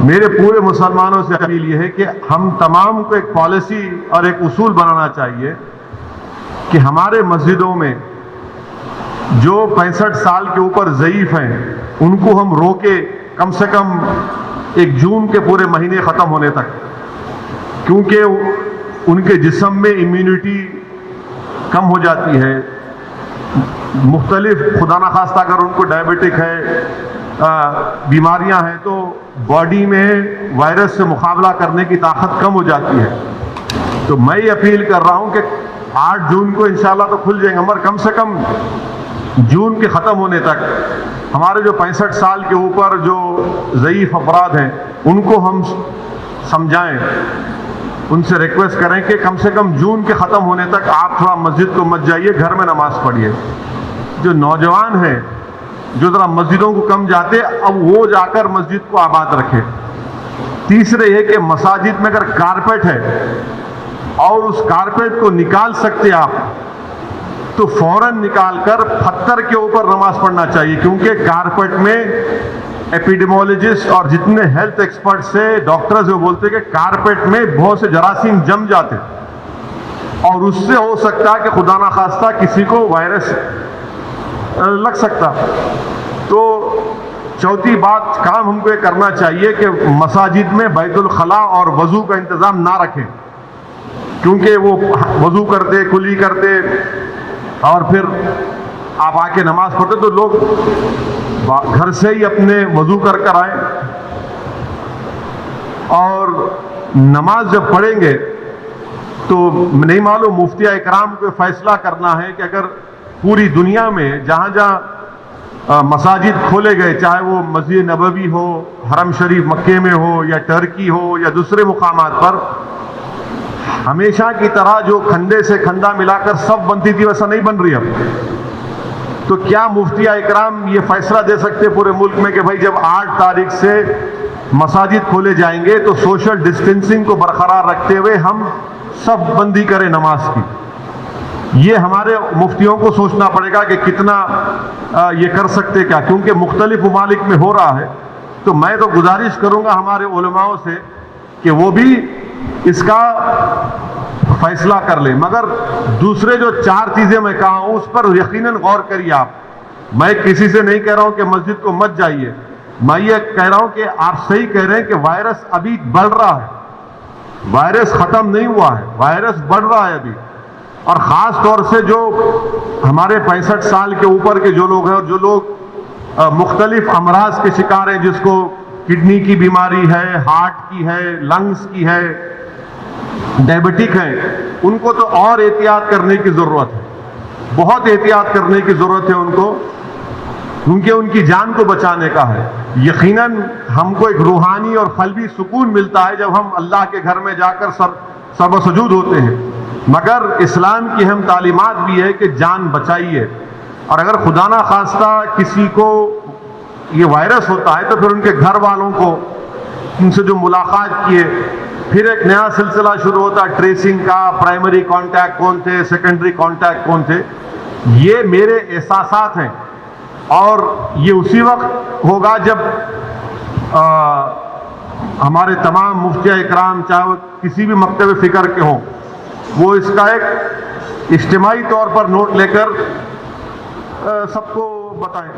میرے پورے مسلمانوں سے اپیل یہ ہے کہ ہم تمام کو ایک پالیسی اور ایک اصول بنانا چاہیے کہ ہمارے مسجدوں میں جو 65 سال کے اوپر ضعیف ہیں ان کو ہم روکے کم سے کم 1 جون کے پورے مہینے ختم ہونے تک، کیونکہ ان کے جسم میں امیونٹی کم ہو جاتی ہے، مختلف خدا نخواستہ اگر ان کو ڈائبٹک ہے، بیماریاں ہیں، تو باڈی میں وائرس سے مقابلہ کرنے کی طاقت کم ہو جاتی ہے۔ تو میں یہ اپیل کر رہا ہوں کہ 8 جون کو انشاءاللہ تو کھل جائیں گے، مگر کم سے کم جون کے ختم ہونے تک ہمارے جو 65 سال کے اوپر جو ضعیف افراد ہیں ان کو ہم سمجھائیں، ان سے ریکویسٹ کریں کہ کم سے کم جون کے ختم ہونے تک آپ تھوڑا مسجد کو مت جائیے، گھر میں نماز پڑھیے۔ جو نوجوان ہیں جو ذرا مسجدوں کو کم جاتے، اب وہ جا کر مسجد کو آباد رکھے۔ تیسرے یہ کہ مساجد میں اگر کارپیٹ ہے اور اس کارپیٹ کو نکال سکتے آپ تو فوراً نکال کر پتھر کے اوپر نماز پڑھنا چاہیے، کیونکہ کارپیٹ میں ایپیڈیمولوجسٹ اور جتنے ہیلتھ ایکسپرٹس سے ڈاکٹرز وہ بولتے ہیں کہ کارپیٹ میں بہت سے جراثیم جم جاتے اور اس سے ہو سکتا ہے کہ خدا نخواستہ کسی کو وائرس لگ سکتا۔ تو چوتھی بات کام ہم کو یہ کرنا چاہیے کہ مساجد میں بیت الخلاء اور وضو کا انتظام نہ رکھیں، کیونکہ وہ وضو کرتے کلی کرتے اور پھر آپ آ کے نماز پڑھتے، تو لوگ گھر سے ہی اپنے وضو کر کر آئیں اور نماز جب پڑھیں گے تو نہیں معلوم مفتی اکرام کو فیصلہ کرنا ہے کہ اگر پوری دنیا میں جہاں جہاں مساجد کھولے گئے، چاہے وہ مسجد نبوی ہو، حرم شریف مکے میں ہو یا ٹرکی ہو یا دوسرے مقامات پر، ہمیشہ کی طرح جو کھندے سے کھندا ملا کر سب بنتی تھی ویسا نہیں بن رہی اب۔ تو کیا مفتی اکرام یہ فیصلہ دے سکتے پورے ملک میں کہ بھائی جب 8 تاریخ سے مساجد کھولے جائیں گے تو سوشل ڈسٹینسنگ کو برقرار رکھتے ہوئے ہم سب بندی کریں نماز کی؟ یہ ہمارے مفتیوں کو سوچنا پڑے گا کہ کتنا یہ کر سکتے کیا، کیونکہ مختلف ممالک میں ہو رہا ہے۔ تو میں تو گزارش کروں گا ہمارے علماؤں سے کہ وہ بھی اس کا فیصلہ کر لیں، مگر دوسرے جو 4 چیزیں میں کہا ہوں اس پر یقیناً غور کریے آپ۔ میں کسی سے نہیں کہہ رہا ہوں کہ مسجد کو مت جائیے، میں یہ کہہ رہا ہوں کہ آپ صحیح کہہ رہے ہیں کہ وائرس ابھی بڑھ رہا ہے، وائرس ختم نہیں ہوا ہے، وائرس بڑھ رہا ہے ابھی، اور خاص طور سے جو ہمارے 65 سال کے اوپر کے جو لوگ ہیں اور جو لوگ مختلف امراض کے شکار ہیں، جس کو کڈنی کی بیماری ہے، ہارٹ کی ہے، لنگز کی ہے، ڈائبٹک ہیں، ان کو تو اور احتیاط کرنے کی ضرورت ہے، بہت احتیاط کرنے کی ضرورت ہے ان کو، کیونکہ ان کی جان کو بچانے کا ہے۔ یقیناً ہم کو ایک روحانی اور قلبی سکون ملتا ہے جب ہم اللہ کے گھر میں جا کر سر و سجود ہوتے ہیں، مگر اسلام کی اہم تعلیمات بھی ہے کہ جان بچائیے، اور اگر خدا نہ خواستہ کسی کو یہ وائرس ہوتا ہے تو پھر ان کے گھر والوں کو ان سے جو ملاقات کیے، پھر ایک نیا سلسلہ شروع ہوتا ہے ٹریسنگ کا، پرائمری کانٹیکٹ کون تھے، سیکنڈری کانٹیکٹ کون تھے۔ یہ میرے احساسات ہیں، اور یہ اسی وقت ہوگا جب ہمارے تمام مفتی اکرام چاہے وہ کسی بھی مکتب فکر کے ہوں، وہ اس کا ایک اجتماعی طور پر نوٹ لے کر سب کو بتائیں۔